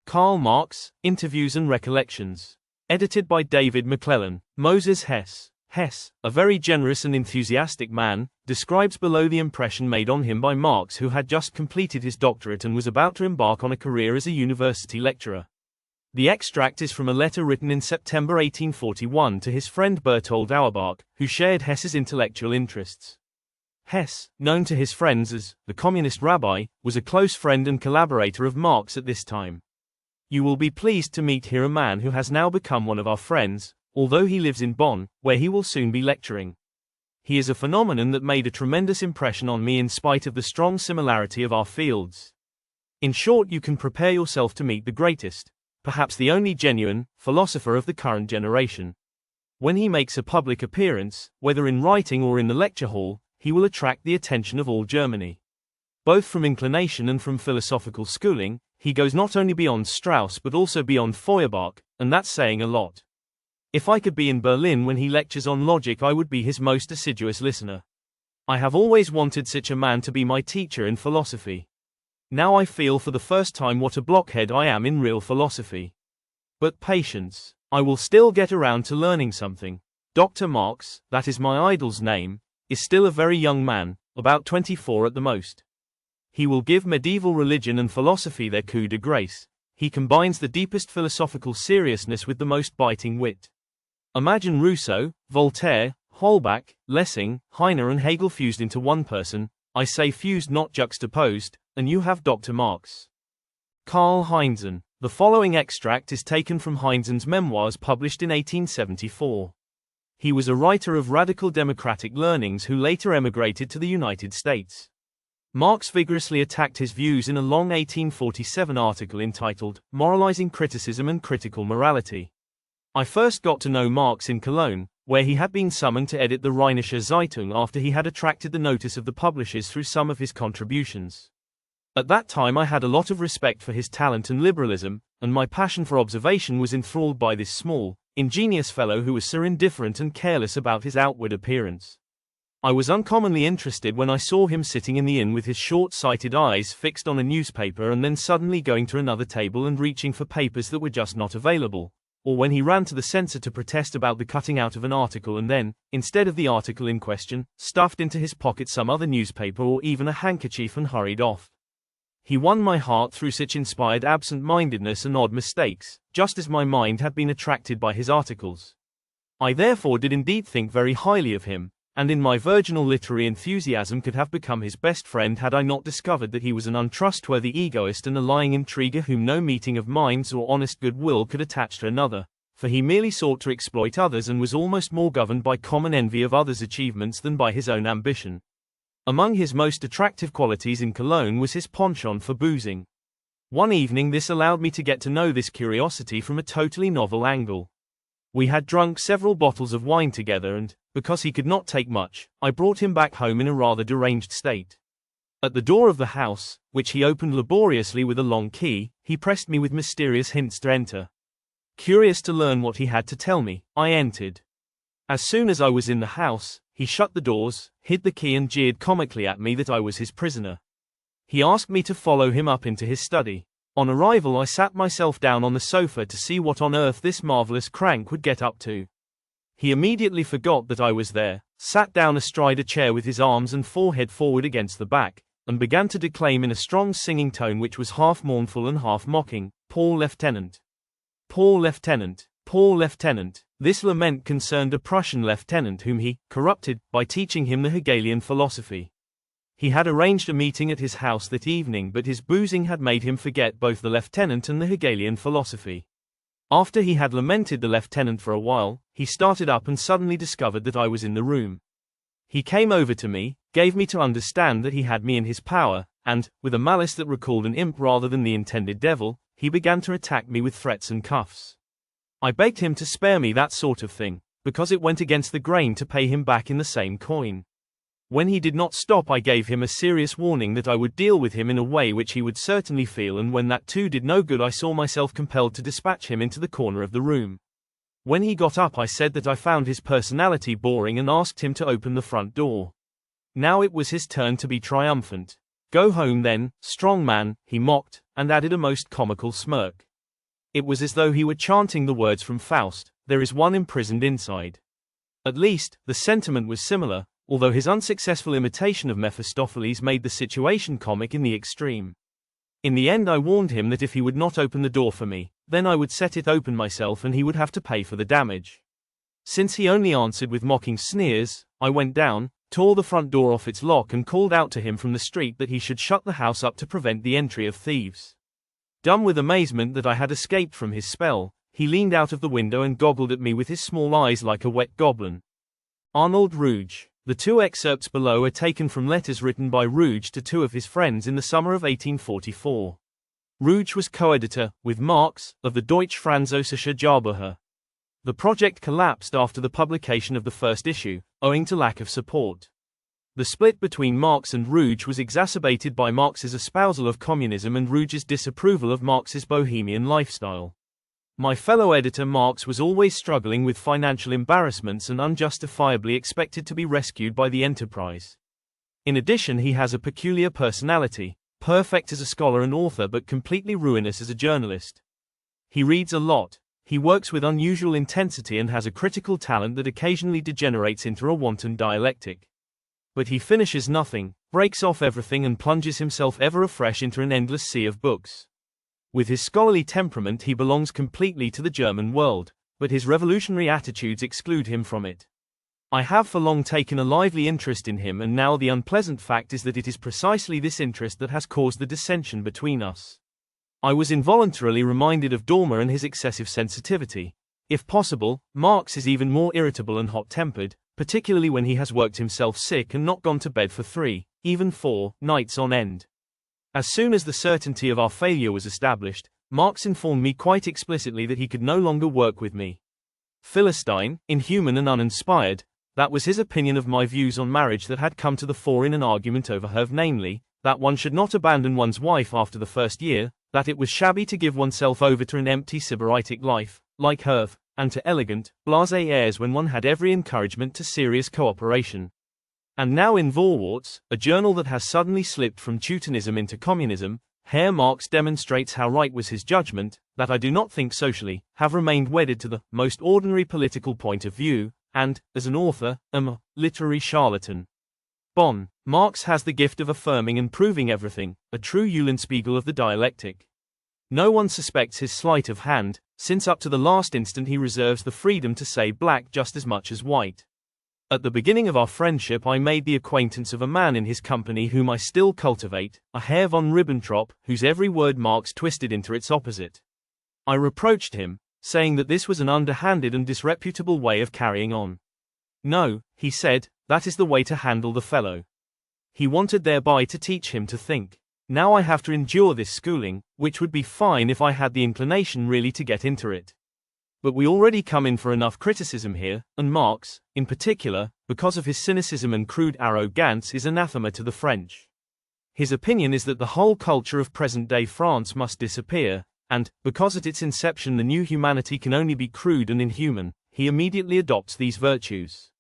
Karl Marx, Interviews and Recollections. Edited by David Mclellan. Moses Hess. Hess, a very generous and enthusiastic man, describes below the impression made on him by Marx, who had just completed his doctorate and was about to embark on a career as a university lecturer. The extract is from a letter written in September 1841 to his friend Berthold Auerbach, who shared Hess's intellectual interests. Hess, known to his friends as the communist rabbi, was a close friend and collaborator of Marx at this time. You will be pleased to meet here a man who has now become one of our friends, although he lives in Bonn, where he will soon be lecturing. He is a phenomenon that made a tremendous impression on me in spite of the strong similarity of our fields. In short, you can prepare yourself to meet the greatest, perhaps the only genuine, philosopher of the current generation. When he makes a public appearance, whether in writing or in the lecture hall, he will attract the attention of all Germany. Both from inclination and from philosophical schooling, he goes not only beyond Strauss but also beyond Feuerbach, and that's saying a lot. If I could be in Berlin when he lectures on logic, I would be his most assiduous listener. I have always wanted such a man to be my teacher in philosophy. Now I feel for the first time what a blockhead I am in real philosophy. But patience, I will still get around to learning something. Dr. Marx, that is my idol's name, is still a very young man, about 24 at the most. He will give medieval religion and philosophy their coup de grace. He combines the deepest philosophical seriousness with the most biting wit. Imagine Rousseau, Voltaire, Holbach, Lessing, Heine and Hegel fused into one person, I say fused not juxtaposed, and you have Dr. Marx. Karl Heinzen. The following extract is taken from Heinzen's memoirs published in 1874. He was a writer of radical democratic learnings who later emigrated to the United States. Marx vigorously attacked his views in a long 1847 article entitled Moralizing Criticism and Critical Morality. I first got to know Marx in Cologne, where he had been summoned to edit the Rheinische Zeitung after he had attracted the notice of the publishers through some of his contributions. At that time I had a lot of respect for his talent and liberalism, and my passion for observation was enthralled by this small, ingenious fellow who was so indifferent and careless about his outward appearance. I was uncommonly interested when I saw him sitting in the inn with his short-sighted eyes fixed on a newspaper and then suddenly going to another table and reaching for papers that were just not available, or when he ran to the censor to protest about the cutting out of an article and then, instead of the article in question, stuffed into his pocket some other newspaper or even a handkerchief and hurried off. He won my heart through such inspired absent-mindedness and odd mistakes, just as my mind had been attracted by his articles. I therefore did indeed think very highly of him, and in my virginal literary enthusiasm could have become his best friend had I not discovered that he was an untrustworthy egoist and a lying intriguer whom no meeting of minds or honest goodwill could attach to another, for he merely sought to exploit others and was almost more governed by common envy of others' achievements than by his own ambition. Among his most attractive qualities in Cologne was his penchant for boozing. One evening this allowed me to get to know this curiosity from a totally novel angle. We had drunk several bottles of wine together and, because he could not take much, I brought him back home in a rather deranged state. At the door of the house, which he opened laboriously with a long key, he pressed me with mysterious hints to enter. Curious to learn what he had to tell me, I entered. As soon as I was in the house, he shut the doors, hid the key and jeered comically at me that I was his prisoner. He asked me to follow him up into his study. On arrival I sat myself down on the sofa to see what on earth this marvelous crank would get up to. He immediately forgot that I was there, sat down astride a chair with his arms and forehead forward against the back, and began to declaim in a strong singing tone which was half mournful and half mocking, Poor Lieutenant! Poor Lieutenant! Poor Lieutenant! This lament concerned a Prussian lieutenant whom he corrupted by teaching him the Hegelian philosophy. He had arranged a meeting at his house that evening, but his boozing had made him forget both the lieutenant and the Hegelian philosophy. After he had lamented the lieutenant for a while, he started up and suddenly discovered that I was in the room. He came over to me, gave me to understand that he had me in his power, and, with a malice that recalled an imp rather than the intended devil, he began to attack me with threats and cuffs. I begged him to spare me that sort of thing, because it went against the grain to pay him back in the same coin. When he did not stop I gave him a serious warning that I would deal with him in a way which he would certainly feel, and when that too did no good I saw myself compelled to dispatch him into the corner of the room. When he got up I said that I found his personality boring and asked him to open the front door. Now it was his turn to be triumphant. Go home then, strong man, he mocked, and added a most comical smirk. It was as though he were chanting the words from Faust, "There is one imprisoned inside." At least, the sentiment was similar, although his unsuccessful imitation of Mephistopheles made the situation comic in the extreme. In the end I warned him that if he would not open the door for me, then I would set it open myself and he would have to pay for the damage. Since he only answered with mocking sneers, I went down, tore the front door off its lock and called out to him from the street that he should shut the house up to prevent the entry of thieves. Dumb with amazement that I had escaped from his spell, he leaned out of the window and goggled at me with his small eyes like a wet goblin. Arnold Rouge. The two excerpts below are taken from letters written by Rouge to two of his friends in the summer of 1844. Rouge was co-editor, with Marx, of the Deutsche Französische Jahrbuch. The project collapsed after the publication of the first issue, owing to lack of support. The split between Marx and Rouge was exacerbated by Marx's espousal of communism and Rouge's disapproval of Marx's bohemian lifestyle. My fellow editor Marx was always struggling with financial embarrassments and unjustifiably expected to be rescued by the enterprise. In addition, he has a peculiar personality, perfect as a scholar and author but completely ruinous as a journalist. He reads a lot, he works with unusual intensity and has a critical talent that occasionally degenerates into a wanton dialectic. But he finishes nothing, breaks off everything and plunges himself ever afresh into an endless sea of books. With his scholarly temperament he belongs completely to the German world, but his revolutionary attitudes exclude him from it. I have for long taken a lively interest in him, and now the unpleasant fact is that it is precisely this interest that has caused the dissension between us. I was involuntarily reminded of Dormer and his excessive sensitivity. If possible, Marx is even more irritable and hot-tempered, particularly when he has worked himself sick and not gone to bed for 3, even 4, nights on end. As soon as the certainty of our failure was established, Marx informed me quite explicitly that he could no longer work with me. Philistine, inhuman and uninspired, that was his opinion of my views on marriage that had come to the fore in an argument over Herve, namely, that one should not abandon one's wife after the first year, that it was shabby to give oneself over to an empty sybaritic life, like Herve, and to elegant, blasé airs when one had every encouragement to serious cooperation. And now in Vorwärts, a journal that has suddenly slipped from Teutonism into communism, Herr Marx demonstrates how right was his judgment, that I do not think socially, have remained wedded to the most ordinary political point of view, and, as an author, am a literary charlatan. Bonn. Marx has the gift of affirming and proving everything, a true Eulenspiegel of the dialectic. No one suspects his sleight of hand, since up to the last instant he reserves the freedom to say black just as much as white. At the beginning of our friendship I made the acquaintance of a man in his company whom I still cultivate, a Herr von Ribbentrop, whose every word Marx twisted into its opposite. I reproached him, saying that this was an underhanded and disreputable way of carrying on. No, he said, that is the way to handle the fellow. He wanted thereby to teach him to think. Now I have to endure this schooling, which would be fine if I had the inclination really to get into it. But we already come in for enough criticism here, and Marx, in particular, because of his cynicism and crude arrogance, is anathema to the French. His opinion is that the whole culture of present-day France must disappear, and, because at its inception the new humanity can only be crude and inhuman, he immediately adopts these virtues.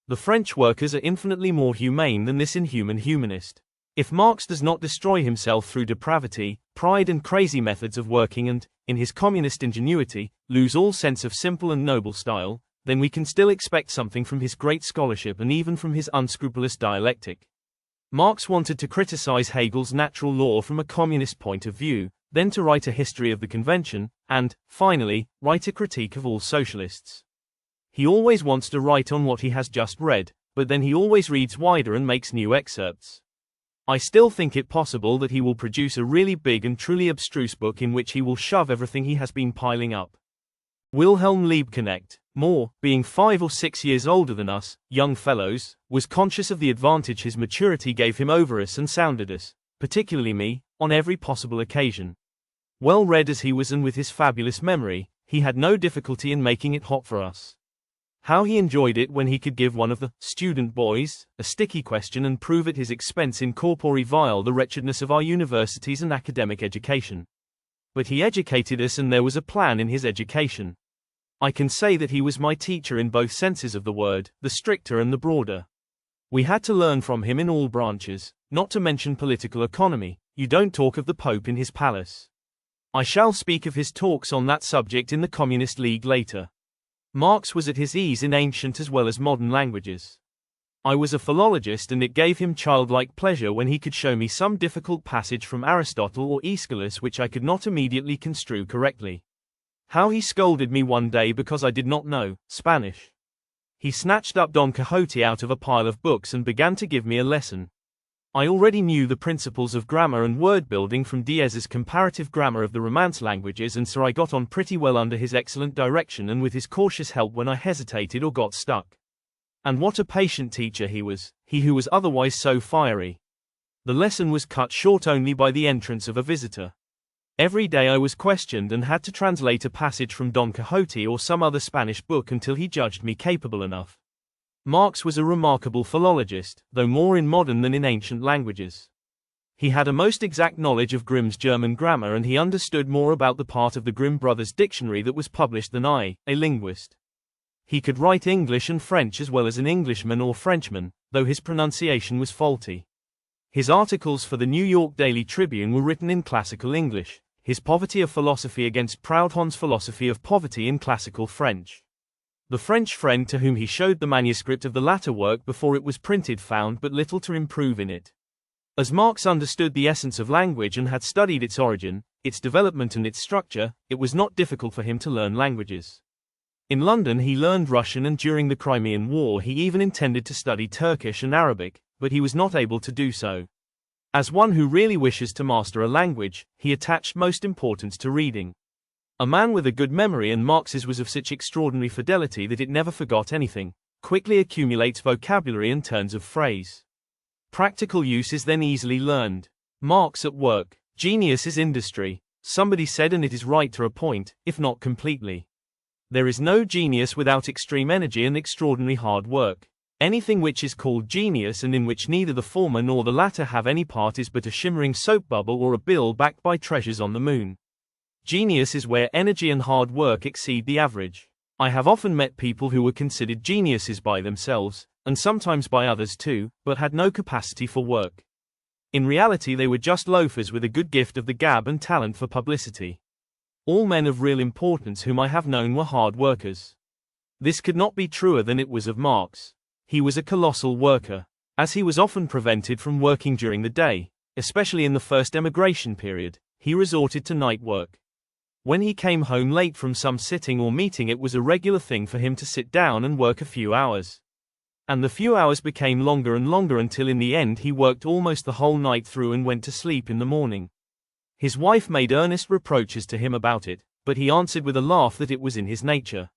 The French workers are infinitely more humane than this inhuman humanist. If Marx does not destroy himself through depravity, pride and crazy methods of working and, in his communist ingenuity, lose all sense of simple and noble style, then we can still expect something from his great scholarship and even from his unscrupulous dialectic. Marx wanted to criticize Hegel's natural law from a communist point of view, then to write a history of the convention, and, finally, write a critique of all socialists. He always wants to write on what he has just read, but then he always reads wider and makes new excerpts. I still think it possible that he will produce a really big and truly abstruse book in which he will shove everything he has been piling up. Wilhelm Liebknecht, being 5 or 6 years older than us, young fellows, was conscious of the advantage his maturity gave him over us and sounded us, particularly me, on every possible occasion. Well read as he was and with his fabulous memory, he had no difficulty in making it hot for us. How he enjoyed it when he could give one of the student boys a sticky question and prove at his expense in corpore vile the wretchedness of our universities and academic education. But he educated us, and there was a plan in his education. I can say that he was my teacher in both senses of the word, the stricter and the broader. We had to learn from him in all branches, not to mention political economy. You don't talk of the Pope in his palace. I shall speak of his talks on that subject in the Communist League later. Marx was at his ease in ancient as well as modern languages. I was a philologist, and it gave him childlike pleasure when he could show me some difficult passage from Aristotle or Aeschylus which I could not immediately construe correctly. How he scolded me one day because I did not know Spanish. He snatched up Don Quixote out of a pile of books and began to give me a lesson. I already knew the principles of grammar and word building from Diez's comparative grammar of the Romance languages, and so I got on pretty well under his excellent direction and with his cautious help when I hesitated or got stuck. And what a patient teacher he was, he who was otherwise so fiery. The lesson was cut short only by the entrance of a visitor. Every day I was questioned and had to translate a passage from Don Quixote or some other Spanish book until he judged me capable enough. Marx was a remarkable philologist, though more in modern than in ancient languages. He had a most exact knowledge of Grimm's German grammar, and he understood more about the part of the Grimm brothers' dictionary that was published than I, a linguist. He could write English and French as well as an Englishman or Frenchman, though his pronunciation was faulty. His articles for the New York Daily Tribune were written in classical English, his Poverty of Philosophy against Proudhon's Philosophy of Poverty in classical French. The French friend to whom he showed the manuscript of the latter work before it was printed found but little to improve in it. As Marx understood the essence of language and had studied its origin, its development and its structure, it was not difficult for him to learn languages. In London he learned Russian, and during the Crimean War he even intended to study Turkish and Arabic, but he was not able to do so. As one who really wishes to master a language, he attached most importance to reading. A man with a good memory, and Marx's was of such extraordinary fidelity that it never forgot anything, quickly accumulates vocabulary and turns of phrase. Practical use is then easily learned. Marx at work. Genius is industry, somebody said, and it is right to a point, if not completely. There is no genius without extreme energy and extraordinary hard work. Anything which is called genius and in which neither the former nor the latter have any part is but a shimmering soap bubble or a bill backed by treasures on the moon. Genius is where energy and hard work exceed the average. I have often met people who were considered geniuses by themselves, and sometimes by others too, but had no capacity for work. In reality they were just loafers with a good gift of the gab and talent for publicity. All men of real importance whom I have known were hard workers. This could not be truer than it was of Marx. He was a colossal worker. As he was often prevented from working during the day, especially in the first emigration period, he resorted to night work. When he came home late from some sitting or meeting, it was a regular thing for him to sit down and work a few hours. And the few hours became longer and longer until in the end he worked almost the whole night through and went to sleep in the morning. His wife made earnest reproaches to him about it, but he answered with a laugh that it was in his nature.